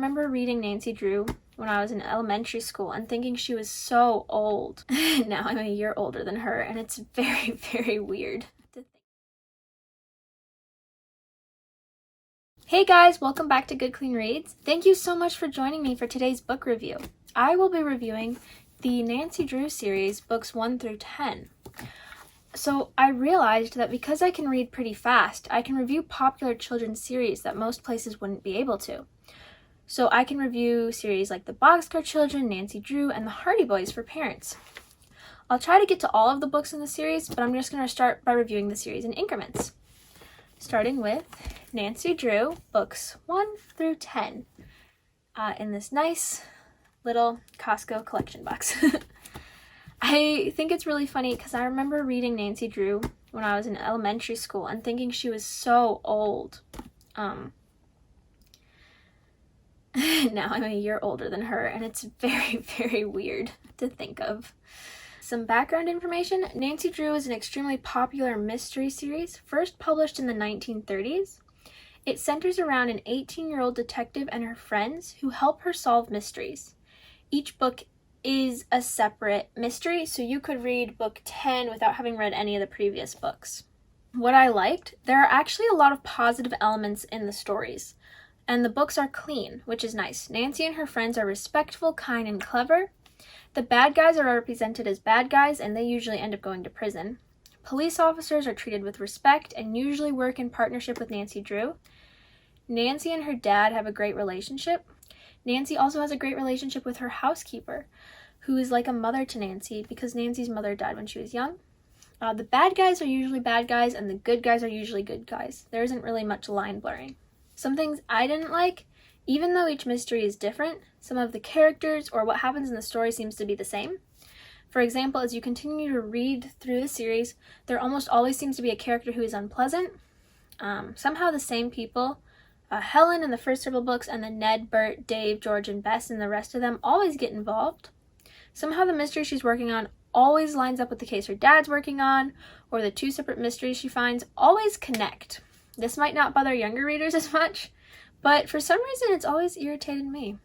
remember reading Nancy Drew when I was in elementary school and thinking she was so old. Now I'm a year older than her, and it's very, very weird to think. Hey guys, welcome back to Good Clean Reads. Thank you so much for joining me for today's book review. I will be reviewing the Nancy Drew series, books 1 through 10. So I realized that because I can read pretty fast, I can review popular children's series that most places wouldn't be able to. So I can review series like The Boxcar Children, Nancy Drew, and The Hardy Boys for parents. I'll try to get to all of the books in the series, but I'm just going to start by reviewing the series in increments. Starting with Nancy Drew, books 1 through 10, in this nice little Costco collection box. I think it's really funny because I remember reading Nancy Drew when I was in elementary school and thinking she was so old. Now I'm a year older than her, and it's very, very weird to think of. Some background information. Nancy Drew is an extremely popular mystery series, first published in the 1930s. It centers around an 18-year-old detective and her friends who help her solve mysteries. Each book is a separate mystery, so you could read book 10 without having read any of the previous books. What I liked, there are actually a lot of positive elements in the stories, and the books are clean, which is nice. Nancy and her friends are respectful, kind, and clever. The bad guys are represented as bad guys, and they usually end up going to prison. Police officers are treated with respect and usually work in partnership with Nancy Drew. Nancy and her dad have a great relationship. Nancy also has a great relationship with her housekeeper, who is like a mother to Nancy because Nancy's mother died when she was young. The bad guys are usually bad guys, and the good guys are usually good guys. There isn't really much line blurring. Some things I didn't like, even though each mystery is different, some of the characters or what happens in the story seems to be the same. For example, as you continue to read through the series, there almost always seems to be a character who is unpleasant. Somehow the same people, Helen in the first several books, and then Ned, Bert, Dave, George, and Bess, and the rest of them always get involved. Somehow the mystery she's working on always lines up with the case her dad's working on, or the two separate mysteries she finds always connect. This might not bother younger readers as much, but for some reason it's always irritated me.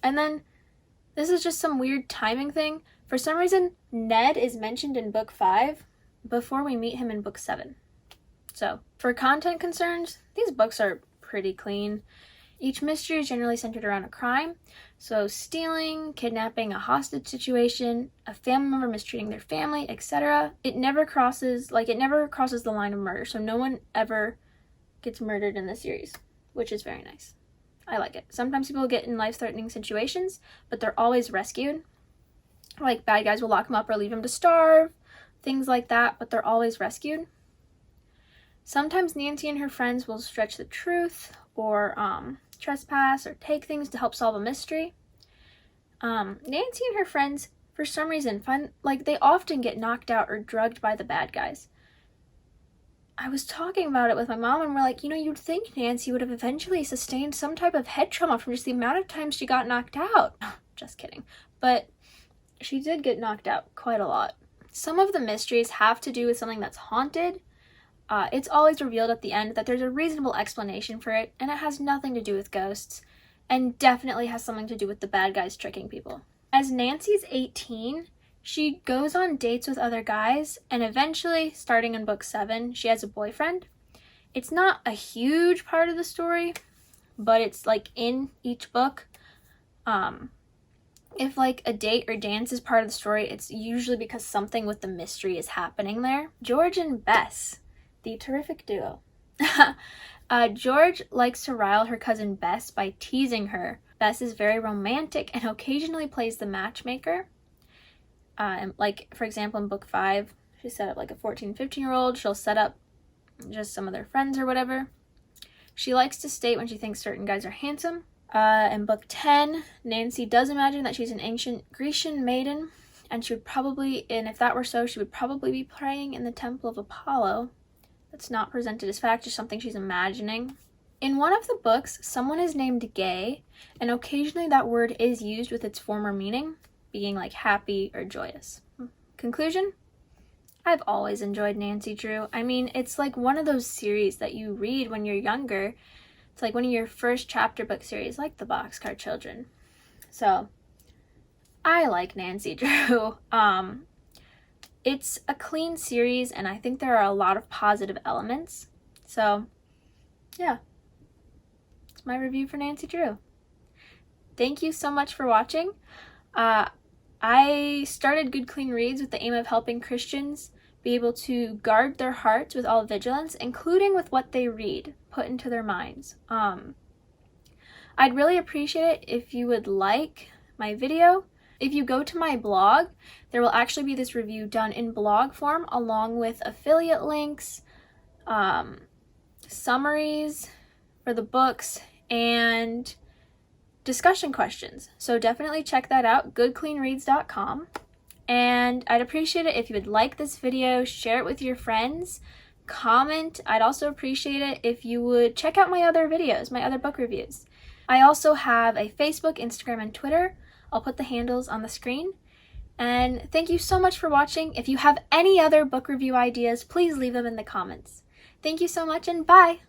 And then, this is just some weird timing thing. For some reason, Ned is mentioned in book 5 before we meet him in book 7. So, for content concerns, these books are pretty clean. Each mystery is generally centered around a crime. So stealing, kidnapping, a hostage situation, a family member mistreating their family, etc. It never crosses the line of murder. So no one ever gets murdered in the series, which is very nice. I like it. Sometimes people get in life-threatening situations, but they're always rescued. Like bad guys will lock them up or leave them to starve, things like that, but they're always rescued. Sometimes Nancy and her friends will stretch the truth or trespass or take things to help solve a mystery. Nancy and her friends, for some reason, they often get knocked out or drugged by the bad guys. I was talking about it with my mom, and we're like, you'd think Nancy would have eventually sustained some type of head trauma from just the amount of times she got knocked out. Just kidding. But she did get knocked out quite a lot. Some of the mysteries have to do with something that's haunted. It's always revealed at the end that there's a reasonable explanation for it, and it has nothing to do with ghosts, and definitely has something to do with the bad guys tricking people. As Nancy's 18, she goes on dates with other guys, and eventually, starting in book 7, she has a boyfriend. It's not a huge part of the story, but it's in each book. If a date or dance is part of the story, it's usually because something with the mystery is happening there. George and Bess, the terrific duo. George likes to rile her cousin Bess by teasing her. Bess is very romantic and occasionally plays the matchmaker. For example, in book 5, she set up a 14, 15-year-old. She'll set up just some of their friends or whatever. She likes to state when she thinks certain guys are handsome. In book 10, Nancy does imagine that she's an ancient Grecian maiden, and if that were so, she would probably be praying in the temple of Apollo. That's not presented as fact, just something she's imagining. In one of the books, someone is named Gay, and occasionally that word is used with its former meaning, being happy or joyous. Conclusion? I've always enjoyed Nancy Drew. I mean, it's one of those series that you read when you're younger It's like one of your first chapter book series, like the Boxcar Children. So I like Nancy Drew. It's a clean series, and I think there are a lot of positive elements. So yeah, it's my review for Nancy Drew. Thank you so much for watching. I started Good Clean Reads with the aim of helping Christians be able to guard their hearts with all vigilance, including with what they read, put into their minds. I'd really appreciate it if you would like my video. If you go to my blog, there will actually be this review done in blog form along with affiliate links, summaries for the books, and discussion questions. So definitely check that out, goodcleanreads.com. And I'd appreciate it if you would like this video, share it with your friends, comment. I'd also appreciate it if you would check out my other videos, my other book reviews. I also have a Facebook, Instagram, and Twitter. I'll put the handles on the screen. And thank you so much for watching. If you have any other book review ideas, please leave them in the comments. Thank you so much, and bye!